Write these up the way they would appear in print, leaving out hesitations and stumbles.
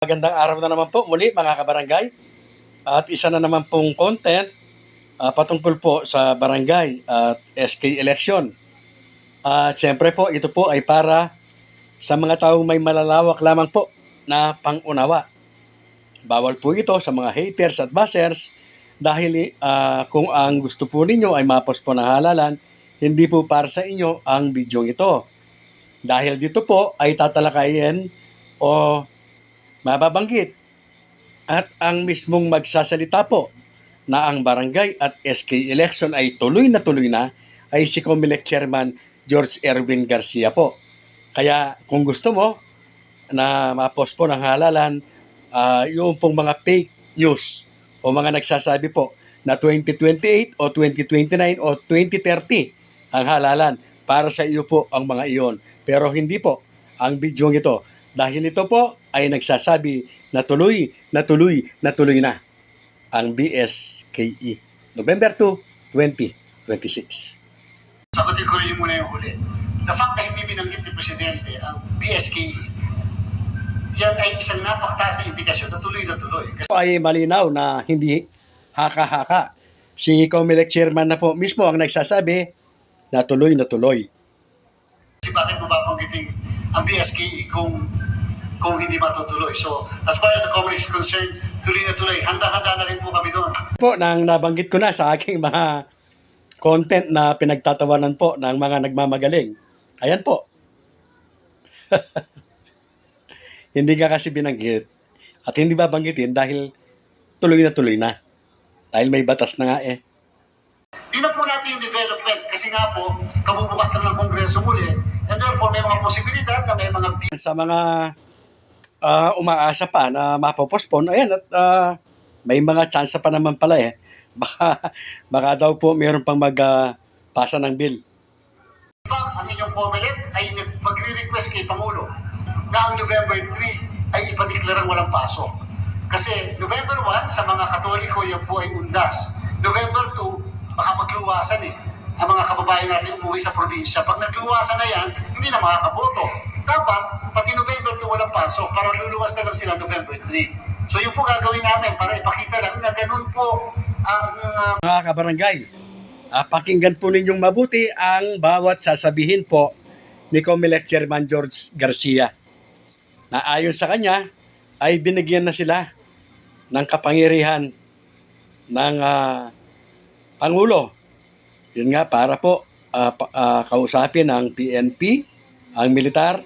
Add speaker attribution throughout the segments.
Speaker 1: Magandang araw na naman po muli mga kabarangay at isa na naman pong content patungkol po sa barangay at SK election. At siyempre po ito po ay para sa mga taong may malalawak lamang po na pangunawa. Bawal po ito sa mga haters at bashers dahil kung ang gusto po ninyo ay mapos po ng halalan, hindi po para sa inyo ang video ito. Dahil dito po ay tatalakayin o mababanggit at ang mismong magsasalita po na ang barangay at SK election ay tuloy na ay si COMELEC Chairman George Erwin Garcia po. Kaya kung gusto mo na ma-post po ng halalan, yung pong mga fake news o mga nagsasabi po na 2028 o 2029 o 2030 ang halalan, para sa iyo po ang mga iyon. Pero hindi po ang video ito. Dahil ito po ay nagsasabi na tuloy na ang BSKE. November 2, 2026.
Speaker 2: Sagutin ko rin muna yung huli. The fact na hindi binanggit ni Presidente ang BSKE, yan ay isang napakataas na indikasyon na tuloy.
Speaker 1: Ito ay malinaw na hindi haka-haka. Si COMELEC Chairman na po mismo ang nagsasabi na tuloy.
Speaker 2: Kasi bakit mababanggitin ang BSKE kung hindi matutuloy? So, as far as the COMELEC is concerned, tuloy. Handa-handa na rin po kami doon.
Speaker 1: Po, nang nabanggit ko na sa aking mga content na pinagtatawanan po ng mga nagmamagaling. Ayan po. Hindi ka kasi binanggit. At hindi babanggitin dahil tuloy na. Dahil may batas na nga eh.
Speaker 2: Tingnan po natin yung development kasi nga po, kabubukas lang ng Kongreso muli, and therefore may mga posibilidad na may mga...
Speaker 1: Sa mga umaasa pa na mapopospon, ayan, at may mga chance pa naman pala eh. Baka daw po mayroon pang magpasa ng bill.
Speaker 2: In fact, ang inyong COMELEC ay magre-request kay Pangulo na ang November 3 ay ipadeklarang walang pasok. Kasi November 1, sa mga Katoliko, yan po ay undas. November 2, baka magluwasan eh. Ang mga kababayan natin umuwi sa probinsya. Pag nagluwasan na yan, hindi na makakaboto. Dapat, pati November 2 walang pasok para luluwas na lang sila November 3. So yun po gagawin namin para ipakita lang na ganun po ang...
Speaker 1: Mga kabarangay, pakinggan po ninyong mabuti ang bawat sasabihin po ni COMELEC Chairman George Garcia. Na ayon sa kanya, ay binigyan na sila ng kapangyarihan ng Pangulo. Yun nga, para po kausapin ang PNP, ang militar,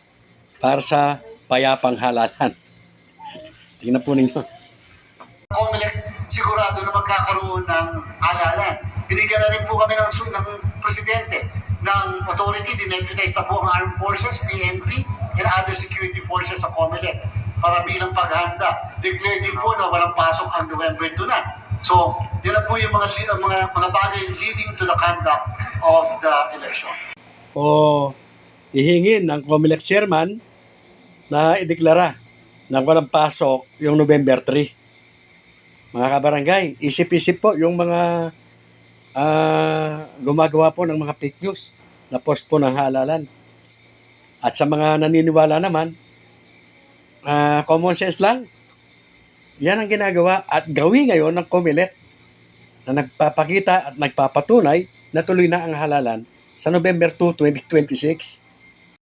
Speaker 1: para sa payapang halalan. Tingnan po ninyo.
Speaker 2: COMELEC sigurado na magkakaroon ng halalan. Binigyan na rin po kami ng Presidente ng authority, dineputize na po ang Armed Forces, PNP, and other security forces sa COMELEC para bilang paghanda. Declare din po na walang pasok ang November 2 na. So, yun na po yung mga bagay leading to the conduct of the election.
Speaker 1: O ihingin ng COMELEC Chairman na ideklara na walang pasok yung November 3. Mga kabarangay, isip-isip po yung mga gumagawa po ng mga fake news na post po ng halalan. At sa mga naniniwala naman, common sense lang, yan ang ginagawa at gawin ngayon ng COMELEC na nagpapakita at nagpapatunay na tuloy na ang halalan sa November 2, 2026.